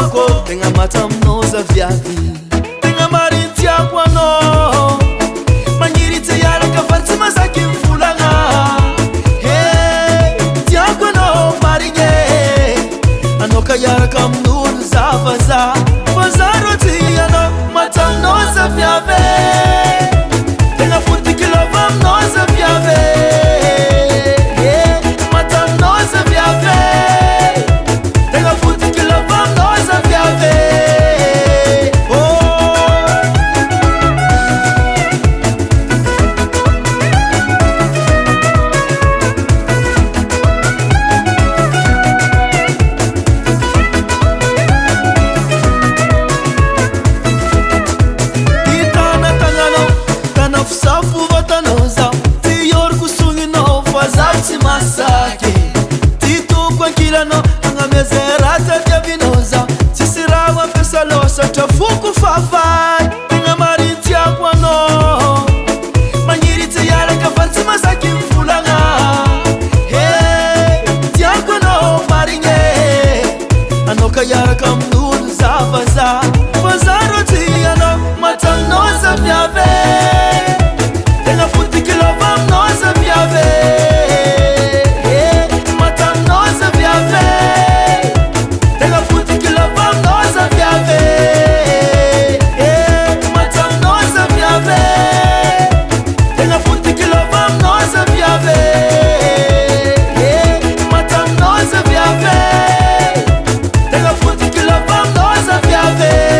tiako tegna matamnoza viavy tegna mariny tiako anao magniry tsy hiaraka fary tsy masaky mivolagna tiako anao marigny anao ka hiaraka amin'olo zavaza fa za ro ty anao matamnoza viavy tegna potiky lava aminoza viavy matamnoza viavy tegna potiky lava aminoza viavy Masake titoko ankilano agnamezerata diavinoza tsisy raha mampiasa losatra foko fafay tegna mariny tiako anao magniry tsy hiaraka fary tsy masaky mivolagna tiako anao marigny anao ka hiaraka amin'olo zavaza fa za ro ty anao matamnoza viavy tegna potiky lava aminoza viavy Viave